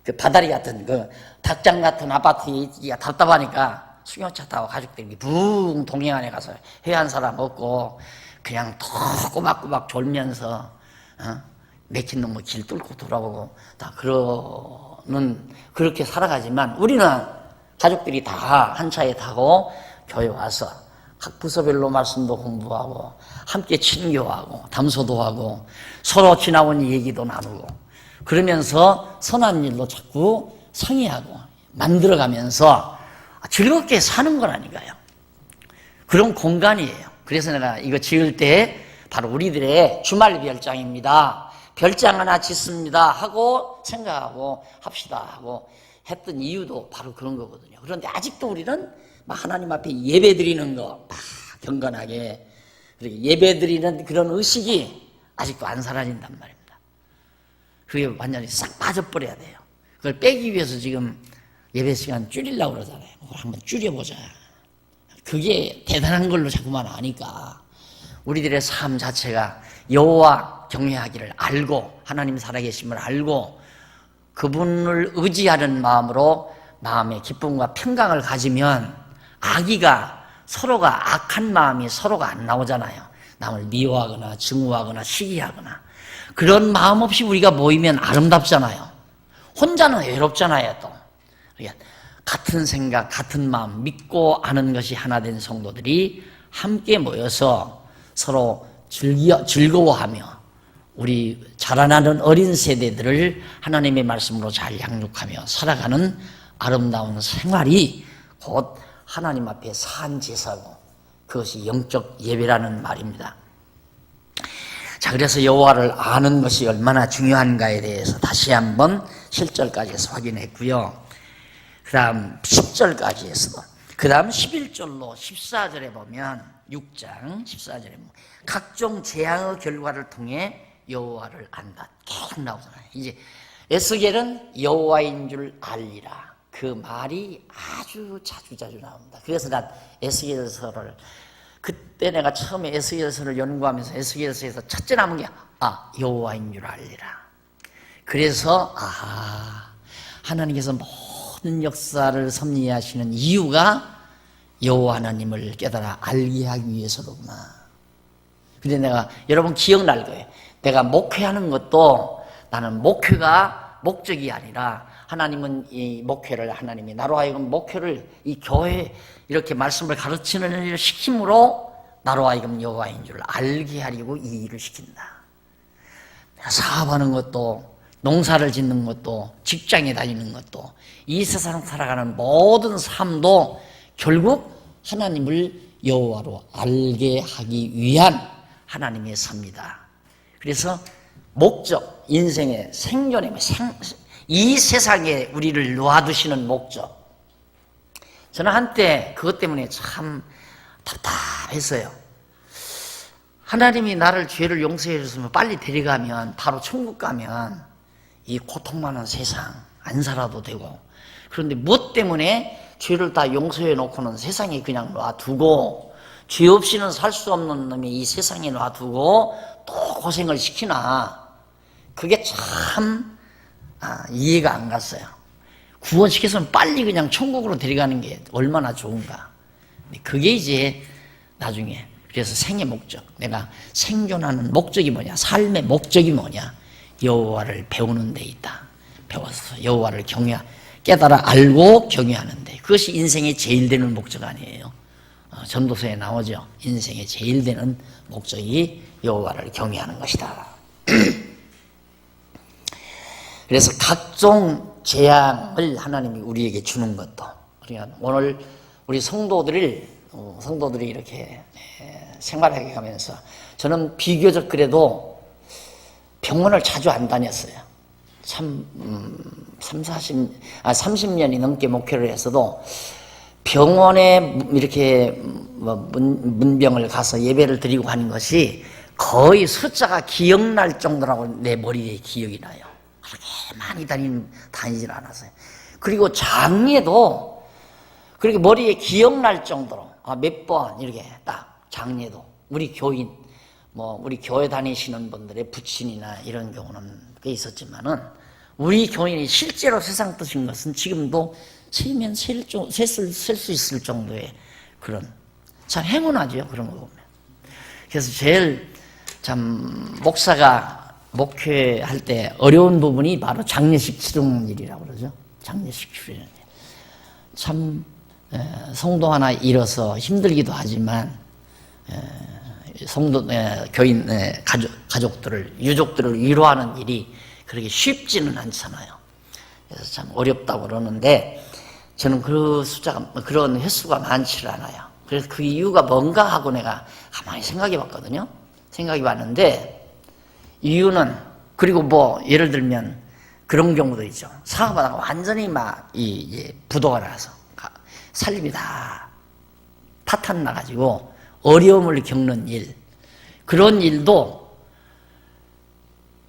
그 바다리 같은 그 닭장 같은 아파트에 있기가 답답하니까 수경차 타고 가족들이 붕 동해안에 가서 해안 사람 없고 그냥 더 꼬박꼬박 졸면서 맥힌 놈의 길 뚫고 돌아오고 다 그렇게 살아가지만 우리는 가족들이 다 한 차에 타고 교회 와서 각 부서별로 말씀도 공부하고 함께 친교하고 담소도 하고 서로 지나온 얘기도 나누고 그러면서 선한 일도 자꾸 상의하고 만들어가면서 즐겁게 사는 거라니까요. 그런 공간이에요. 그래서 내가 이거 지을 때 바로 우리들의 주말 별장입니다. 별장 하나 짓습니다 하고 생각하고 합시다 하고 했던 이유도 바로 그런 거거든요. 그런데 아직도 우리는 하나님 앞에 예배 드리는 거 경건하게 예배 드리는 그런 의식이 아직도 안 사라진단 말입니다. 그게 완전히 싹 빠져버려야 돼요. 그걸 빼기 위해서 지금 예배 시간 줄이려고 그러잖아요. 한번 줄여보자. 그게 대단한 걸로 자꾸만 아니까 우리들의 삶 자체가 여호와 경외하기를 알고 하나님 살아계심을 알고 그분을 의지하는 마음으로 마음의 기쁨과 평강을 가지면 서로가 악한 마음이 서로가 안 나오잖아요. 남을 미워하거나 증오하거나 시기하거나 그런 마음 없이 우리가 모이면 아름답잖아요. 혼자는 외롭잖아요. 또 같은 생각, 같은 마음, 믿고 아는 것이 하나 된 성도들이 함께 모여서 서로 즐거워하며 우리 자라나는 어린 세대들을 하나님의 말씀으로 잘 양육하며 살아가는 아름다운 생활이 곧 하나님 앞에 산 제사고 그것이 영적 예배라는 말입니다. 자, 그래서 여호와를 아는 것이 얼마나 중요한가에 대해서 다시 한번 7절까지 해서 확인했고요. 그 다음 10절까지 해서 그 다음 11절로 14절에 보면 6장 14절에 보면 각종 재앙의 결과를 통해 여호와를 안다 계속 나오잖아요. 이제 에스겔은 여호와인 줄 알리라 그 말이 아주 자주 나옵니다. 그래서 난 에스겔서를 그때 내가 처음에 에스겔서를 연구하면서 에스겔서에서 첫째 남은 게 여호와인 줄 알리라. 그래서 하나님께서 모든 역사를 섭리하시는 이유가 여호와 하나님을 깨달아 알게 하기 위해서로구나. 근데 내가 여러분 기억날 거예요. 내가 목회하는 것도 나는 목회가 목적이 아니라 하나님은 이 목회를 하나님이 나로 하여금 목회를 이 교회 이렇게 말씀을 가르치는 일을 시킴으로 나로 하여금 여호와인 줄 알게 하려고 이 일을 시킨다. 내가 사업하는 것도 농사를 짓는 것도 직장에 다니는 것도 이 세상 살아가는 모든 삶도 결국 하나님을 여호와로 알게 하기 위한 하나님의 섭니다. 그래서 목적, 인생의 생존의 이 세상에 우리를 놓아두시는 목적. 저는 한때 그것 때문에 참 답답했어요. 하나님이 나를 죄를 용서해 줬으면 빨리 데려가면 바로 천국 가면 이 고통 많은 세상 안 살아도 되고 그런데 무엇 때문에 죄를 다 용서해 놓고는 세상에 그냥 놔두고 죄 없이는 살 수 없는 놈이 이 세상에 놔두고 또 고생을 시키나 그게 참 이해가 안 갔어요. 구원시켜서는 빨리 그냥 천국으로 데려가는 게 얼마나 좋은가. 그게 이제 나중에 그래서 생의 목적, 내가 생존하는 목적이 뭐냐, 삶의 목적이 뭐냐, 여호와를 배우는 데 있다. 배워서 여호와를 깨달아 알고 경외하는 데, 그것이 인생의 제일 되는 목적 아니에요. 전도서에 나오죠. 인생의 제일 되는 목적이 여호와를 경외하는 것이다. 그래서 각종 재앙을 하나님이 우리에게 주는 것도, 그러니까 오늘 우리 성도들이 이렇게 생활하게 가면서 저는 비교적 그래도 병원을 자주 안 다녔어요. 30년이 넘게 목회를 했어도 병원에 이렇게 문병을 가서 예배를 드리고 하는 것이 거의 숫자가 기억날 정도라고 내 머리에 기억이 나요. 그렇게 많이 다니질 않았어요. 그리고 장례도 그렇게 머리에 기억날 정도로 몇 번 이렇게 딱 장례도 우리 교인 우리 교회 다니시는 분들의 부친이나 이런 경우는 꽤 있었지만은 우리 교인이 실제로 세상 뜻인 것은 지금도 세면 셀 수 있을 정도의 그런 참 행운하죠. 그런 거 보면. 그래서 제일 참 목사가 목회할 때 어려운 부분이 바로 장례식 치르는 일이라고 그러죠. 장례식 치르는 일. 참 성도 하나 잃어서 힘들기도 하지만 성도 교인 가족들을 유족들을 위로하는 일이 그렇게 쉽지는 않잖아요. 그래서 참 어렵다고 그러는데 저는 그런 횟수가 많지 않아요. 그래서 그 이유가 뭔가 하고 내가 가만히 생각해 봤거든요. 생각해 봤는데 이유는 그리고 뭐 예를 들면 그런 경우도 있죠. 사업하다가 완전히 막 부도가 나서 살림이 다 파탄 나가지고 어려움을 겪는 일, 그런 일도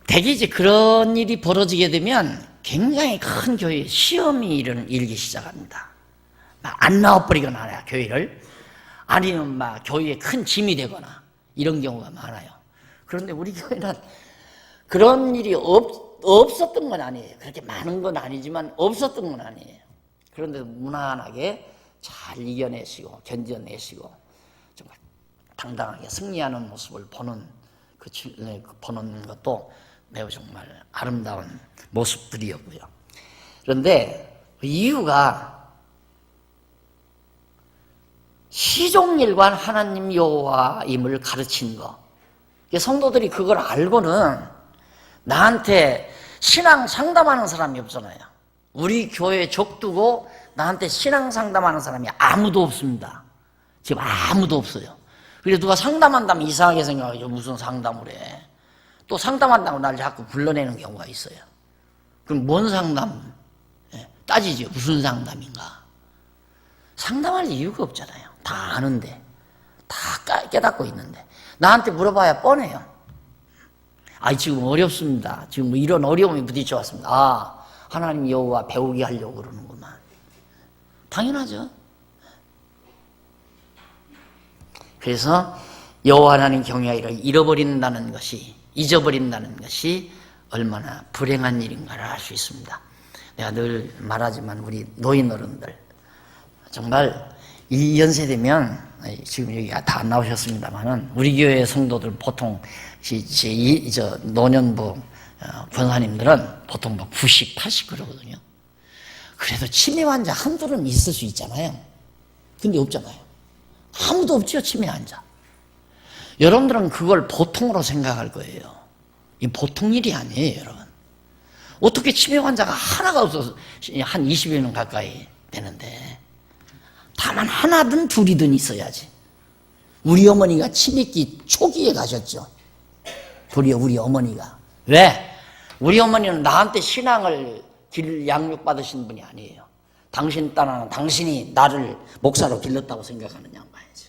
대개 그런 일이 벌어지게 되면 굉장히 큰 교회에 시험이 일기 시작합니다. 막 안 나와버리거나 교회를, 아니면 막 교회에 큰 짐이 되거나 이런 경우가 많아요. 그런데 우리 교회는 그런 일이 없었던 건 아니에요. 그렇게 많은 건 아니지만 없었던 건 아니에요. 그런데 무난하게 잘 이겨내시고 견뎌내시고 정말 당당하게 승리하는 모습을 보는 것도 매우 정말 아름다운 모습들이었고요. 그런데 그 이유가 시종일관 하나님 여호와임을 가르친 거. 성도들이 그걸 알고는 나한테 신앙 상담하는 사람이 없잖아요. 우리 교회 적두고 나한테 신앙 상담하는 사람이 아무도 없습니다. 지금 아무도 없어요. 그래서 누가 상담한다면 이상하게 생각하죠. 무슨 상담을 해. 또 상담한다고 날 자꾸 불러내는 경우가 있어요. 그럼 뭔 상담? 따지죠. 무슨 상담인가? 상담할 이유가 없잖아요. 다 아는데, 다 깨닫고 있는데. 나한테 물어봐야 뻔해요. 지금 어렵습니다. 지금 뭐 이런 어려움이 부딪혀 왔습니다. 하나님 여호와 배우게 하려고 그러는구만. 당연하죠. 그래서 여호와 하나님 경외하기를 잊어버린다는 것이 얼마나 불행한 일인가를 알 수 있습니다. 내가 늘 말하지만 우리 노인 어른들 정말 이 연세 되면, 지금 여기 다 안 나오셨습니다만은 우리 교회 성도들 보통 노년부 권사님들은 보통 뭐 90, 80 그러거든요. 그래도 치매 환자 한둘은 있을 수 있잖아요. 근데 없잖아요. 아무도 없죠, 치매 환자. 여러분들은 그걸 보통으로 생각할 거예요. 이 보통 일이 아니에요, 여러분. 어떻게 치매 환자가 하나가 없어서 한 20여 명 가까이 되는데, 다만 하나든 둘이든 있어야지. 우리 어머니가 치매기 초기에 가셨죠. 우리 어머니가. 왜? 우리 어머니는 나한테 신앙을 양육받으신 분이 아니에요. 당신 딸아는 당신이 나를 목사로 길렀다고 생각하는 양반이지.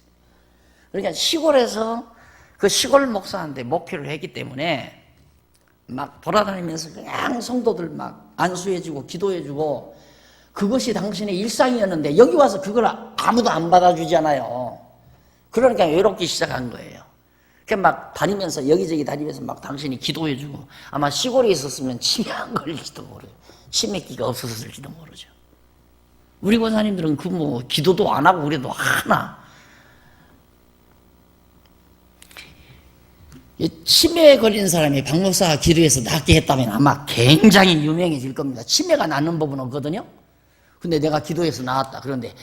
그러니까 시골에서 그 시골 목사한테 목회를 했기 때문에 막 돌아다니면서 그냥 성도들 막 안수해주고 기도해주고 그것이 당신의 일상이었는데 여기 와서 그걸 아무도 안 받아주잖아요. 그러니까 외롭기 시작한 거예요. 그러니까 막 다니면서 여기저기 다니면서 막 당신이 기도해주고 아마 시골에 있었으면 치매 안 걸릴지도 모르죠. 치매기가 없었을지도 모르죠. 우리 권사님들은 그 뭐 기도도 안 하고 그래도 하나 치매에 걸린 사람이 박 목사가 기도해서 낫게 했다면 아마 굉장히 유명해질 겁니다. 치매가 낫는 법은 없거든요. 근데 내가 기도해서 나았다. 그런데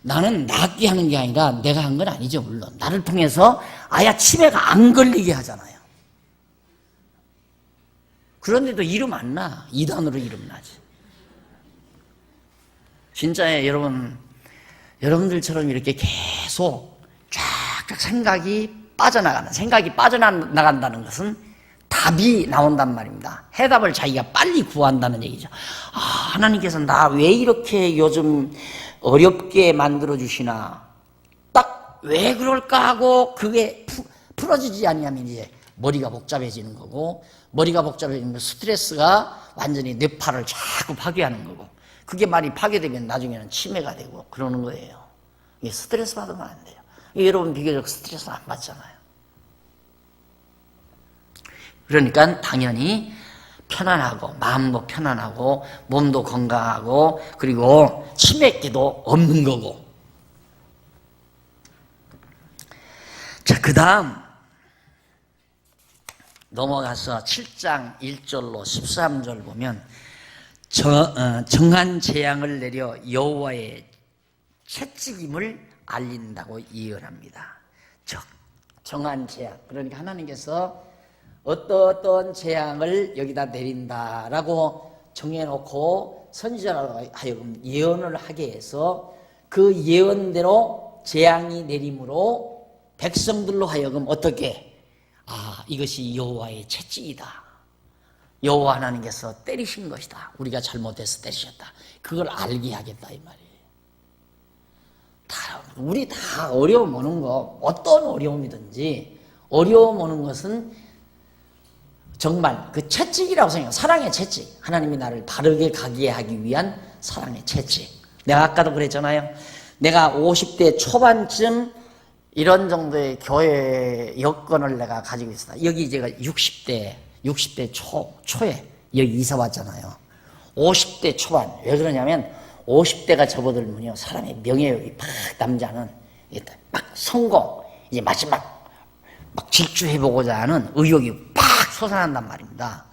나는 낫게 하는 게 아니라 내가 한 건 아니죠. 물론 나를 통해서 아야 치매가 안 걸리게 하잖아요. 그런데도 이름 안 나. 이단으로 이름 나지. 진짜 여러분들처럼 이렇게 계속 쫙쫙 생각이 빠져나간다는 것은 답이 나온단 말입니다. 해답을 자기가 빨리 구한다는 얘기죠. 하나님께서 나 왜 이렇게 요즘 어렵게 만들어주시나, 딱 왜 그럴까 하고 그게 풀어지지 않으면 이제 머리가 복잡해지는 거고, 머리가 복잡해지면 스트레스가 완전히 뇌파를 자꾸 파괴하는 거고, 그게 많이 파괴되면 나중에는 치매가 되고 그러는 거예요. 이게 스트레스 받으면 안 돼요. 여러분 비교적 스트레스 안 받잖아요. 그러니까 당연히 편안하고 마음도 편안하고 몸도 건강하고 그리고 치매기도 없는 거고. 자, 그 다음 넘어가서 7장 1절로 13절 보면 정한 재앙을 내려 여호와의 채찍임을 알린다고 예언합니다. 정한 재앙. 그러니까 하나님께서 어떤 재앙을 여기다 내린다라고 정해놓고 선지자로 하여금 예언을 하게 해서 그 예언대로 재앙이 내림으로 백성들로 하여금 어떻게 이것이 여호와의 채찍이다. 여호와 하나님께서 때리신 것이다. 우리가 잘못해서 때리셨다. 그걸 알게 하겠다 이 말이에요. 우리 다 어려움 오는 거, 어떤 어려움이든지 어려움 오는 것은 정말 그 채찍이라고 생각해요. 사랑의 채찍. 하나님이 나를 바르게 가게 하기 위한 사랑의 채찍. 내가 아까도 그랬잖아요. 내가 50대 초반쯤 이런 정도의 교회 여건을 내가 가지고 있었다. 여기 제가 60대 초에 여기 이사 왔잖아요. 50대 초반. 왜 그러냐면 50대가 접어들면요, 사람의 명예욕이 팍 남자는 막 성공, 이제 마지막 막 질주해보고자 하는 의욕이 팍 솟아난단 말입니다.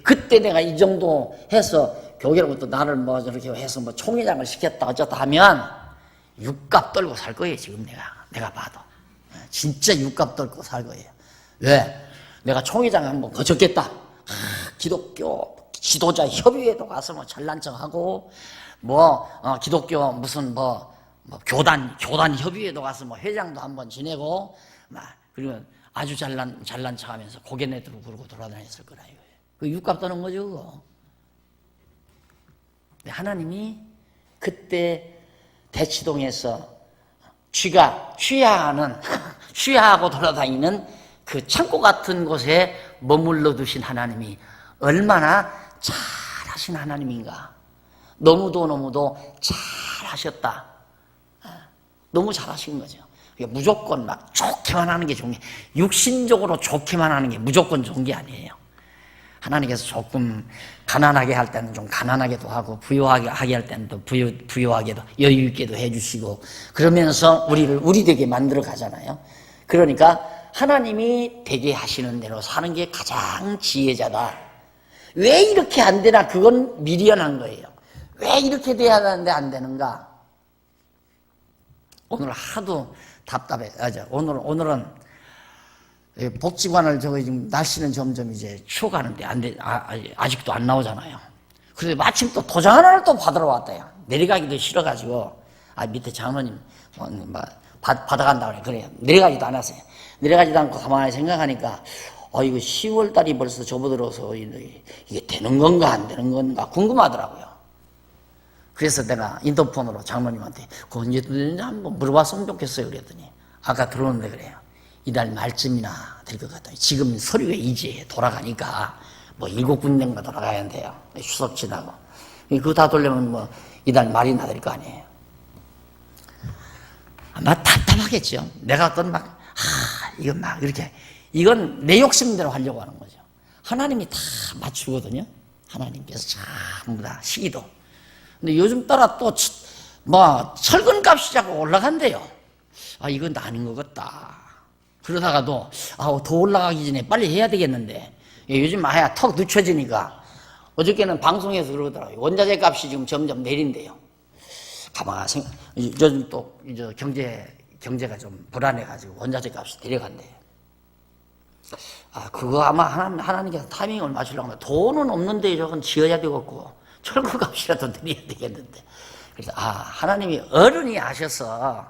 그때 내가 이 정도 해서 교회로부터 나를 뭐 저렇게 해서 뭐 총회장을 시켰다 어쩌다 하면 육갑 떨고 살 거예요. 지금 내가 봐도 진짜 육갑 떨고 살 거예요. 왜? 내가 총회장 한번 거쳤겠다. 기독교 지도자 협의회도 가서 뭐 잘난 척하고 기독교 무슨 교단 협의회도 가서 뭐 회장도 한번 지내고 그리고 아주 잘난 척하면서 고개 내두고 그러고 돌아다녔을 거라 이거예요. 그 육갑 떠는 거죠, 그거. 하나님이 그때 대치동에서 취하하고 돌아다니는 그 창고 같은 곳에 머물러 두신 하나님이 얼마나 잘하신 하나님인가. 너무도 잘하셨다. 너무 잘하신 거죠. 무조건 막 좋게만 하는 게 좋은 게, 육신적으로 좋게만 하는 게 무조건 좋은 게 아니에요. 하나님께서 조금 가난하게 할 때는 좀 가난하게도 하고, 부유하게 할 때는 또 부유하게도 여유 있게도 해주시고, 그러면서 우리 되게 만들어 가잖아요. 그러니까 하나님이 되게 하시는 대로 사는 게 가장 지혜자다. 왜 이렇게 안 되나? 그건 미련한 거예요. 왜 이렇게 돼야 하는데 안 되는가? 오늘 하도 답답해. 오늘은 복지관을 지금 날씨는 점점 이제 추워가는데 아직도 안 나오잖아요. 그래서 마침 또 도장 하나를 또 받으러 왔다요. 내려가기도 싫어가지고 밑에 장로님 받아간다고 그래요. 내려가지도 않았어요. 내려가지도 않고 가만히 생각하니까 이거 10월 달이 벌써 접어들어서 이게 되는 건가 안 되는 건가 궁금하더라고요. 그래서 내가 인터폰으로 장로님한테 그거 언제 되는지 한번 물어봤으면 좋겠어요. 그랬더니 아까 들어오는데 그래요. 이달 말쯤이나 될 것 같아요. 지금 서류에 이제 돌아가니까 7군데인가 돌아가야 한대요. 추석 지나고. 그거 다 돌려면 이달 말이나 될 거 아니에요. 아마 답답하겠죠. 내가 이건 이건 내 욕심대로 하려고 하는 거죠. 하나님이 다 맞추거든요. 하나님께서 전부 다 시기도. 근데 요즘 따라 또 철근값이 자꾸 올라간대요. 이건 아닌 것 같다. 그러다가도 더 올라가기 전에 빨리 해야 되겠는데, 요즘 턱 늦춰지니까 어저께는 방송에서 그러더라고요. 원자재 값이 지금 점점 내린대요. 가만히 요즘 또 경제가 좀 불안해가지고 원자재 값이 내려간대요. 그거 아마 하나님께서 타이밍을 맞추려고 하면 돈은 없는데 저건 지어야 되겠고 철거값이라도 드려야 되겠는데, 그래서 하나님이 어른이 아셔서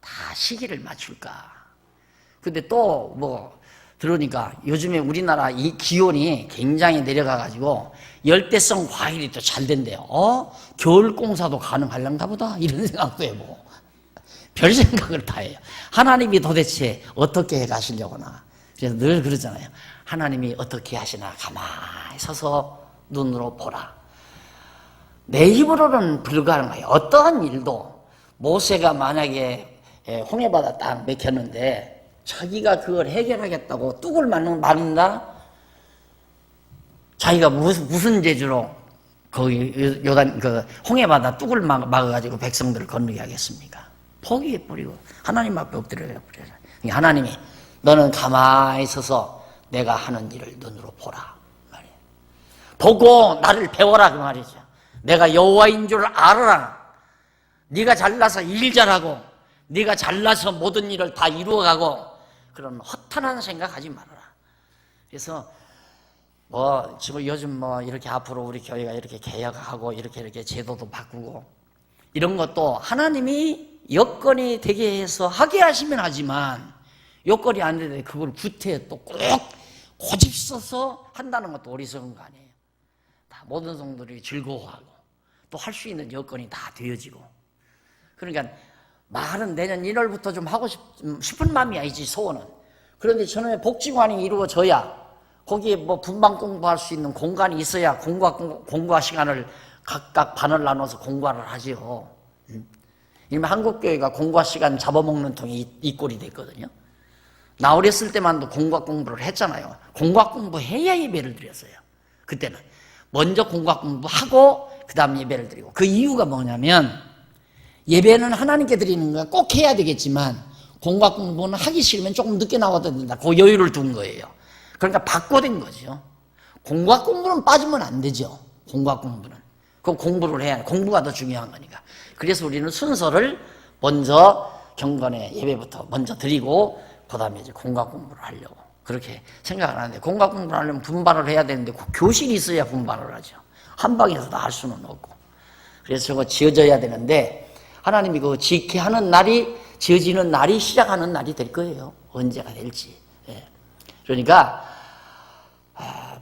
다 시기를 맞출까. 근데 또 들으니까 요즘에 우리나라 이 기온이 굉장히 내려가가지고 열대성 과일이 또 잘 된대요. 겨울 공사도 가능할란가 보다 이런 생각도 해보고 별 생각을 다 해요. 하나님이 도대체 어떻게 해 가시려고나. 그래서 늘 그러잖아요. 하나님이 어떻게 하시나 가만히 서서 눈으로 보라. 내 힘으로는 불가능해요. 어떠한 일도. 모세가 만약에 홍해바다 딱 맥혔는데 자기가 그걸 해결하겠다고 뚝을 맞는다? 자기가 무슨 재주로 거기 홍해바다 뚝을 막아가지고 백성들을 건너게 하겠습니까? 포기해버리고 하나님밖에 엎드려요. 하나님이 너는 가만히 서서 내가 하는 일을 눈으로 보라 말이에요. 보고 나를 배워라 그 말이죠. 내가 여호와인 줄 알아라. 네가 잘나서 일 잘하고 네가 잘나서 모든 일을 다 이루어가고 그런 허탄한 생각하지 말아라. 그래서 지금 요즘 이렇게 앞으로 우리 교회가 이렇게 개혁하고 이렇게 제도도 바꾸고 이런 것도 하나님이 여건이 되게 해서 하게 하시면 하지만 여건이 안 되는데 그걸 구태에 또 꼭 고집 써서 한다는 것도 어리석은 거 아니에요. 다 모든 성도들이 즐거워하고 또 할 수 있는 여건이 다 되어지고 그러니까 말은 내년 1월부터 좀 하고 싶은 마음이 아니지 소원은. 그런데 저는 복지관이 이루어져야 거기에 분방 공부할 수 있는 공간이 있어야 공과 시간을 각각 반을 나눠서 공부를 하지요. 이미 한국교회가 공과 시간 잡아먹는 통이 이 꼴이 됐거든요. 나 어렸을 때만도 공과 공부를 했잖아요. 공과 공부해야 예배를 드렸어요. 그때는 먼저 공과 공부하고 그 다음 예배를 드리고 그 이유가 뭐냐면 예배는 하나님께 드리는 거야. 꼭 해야 되겠지만 공과 공부는 하기 싫으면 조금 늦게 나와도 된다. 그 여유를 둔 거예요. 그러니까 바꿔된 거죠. 공과 공부는 빠지면 안 되죠. 공과 공부는. 그럼 공부를 해야 해. 공부가 더 중요한 거니까. 그래서 우리는 순서를 먼저 경건의 예배부터 먼저 드리고 그 다음에 이제 공과 공부를 하려고 그렇게 생각을 하는데 공과 공부를 하려면 분발을 해야 되는데 교실이 있어야 분발을 하죠. 한 방에서 다 할 수는 없고. 그래서 저거 지어져야 되는데 하나님이 그 지게 하는 날이 지어지는 날이 시작하는 날이 될 거예요. 언제가 될지. 예. 그러니까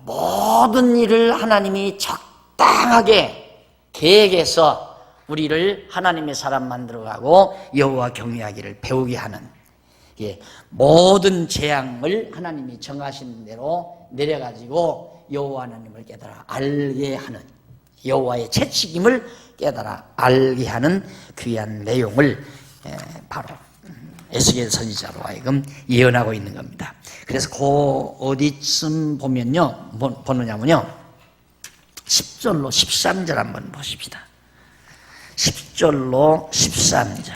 모든 일을 하나님이 적당하게 계획해서 우리를 하나님의 사람 만들어가고 여호와 경외하기를 배우게 하는 모든 재앙을 하나님이 정하신 대로 내려가지고 여호와 하나님을 깨달아 알게 하는 여호와의 채찍임을 깨달아 알게 하는 귀한 내용을 바로 에스겔 선지자로 하여금 예언하고 있는 겁니다. 그래서 어디쯤 보느냐면요 10절로 13절 한번 보십시다. 10절로 13절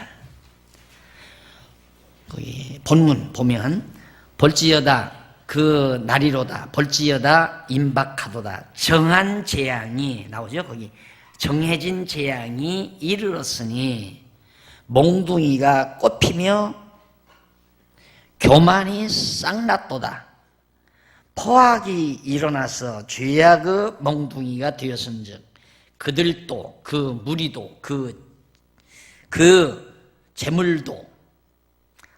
거기 본문 보면 볼지어다 그 날이로다 볼지어다 임박하도다 정한 재앙이 나오죠. 거기 정해진 재앙이 이르렀으니 몽둥이가 꽃피며 교만이 싹났도다. 포악이 일어나서 죄악의 몽둥이가 되었은즉 그들도 그 무리도 그 재물도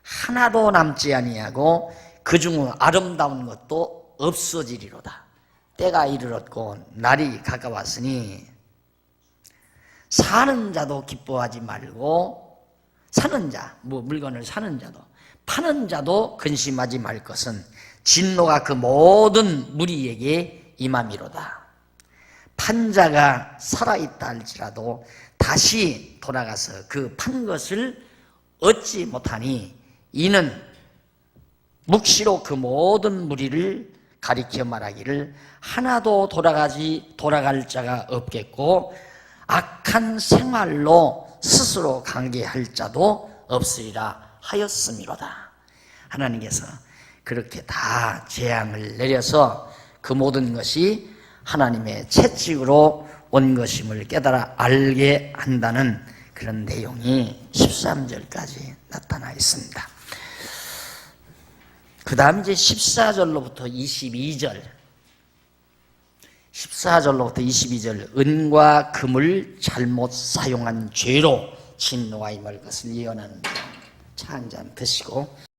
하나도 남지 아니하고 그 중 아름다운 것도 없어지리로다. 때가 이르렀고 날이 가까웠으니 사는 자도 기뻐하지 말고 사는 자, 물건을 사는 자도 파는 자도 근심하지 말 것은 진노가 그 모든 무리에게 임함이로다. 판자가 살아있다 할지라도 다시 돌아가서 그 판 것을 얻지 못하니 이는 묵시로 그 모든 무리를 가리켜 말하기를 하나도 돌아갈 자가 없겠고 악한 생활로 스스로 관계할 자도 없으리라 하였음이로다. 하나님께서 그렇게 다 재앙을 내려서 그 모든 것이 하나님의 채찍으로 온 것임을 깨달아 알게 한다는 그런 내용이 13절까지 나타나 있습니다. 그 다음 이제 14절로부터 22절 14절로부터 22절 은과 금을 잘못 사용한 죄로 진노가 임할 것을 예언하는 차 한잔 드시고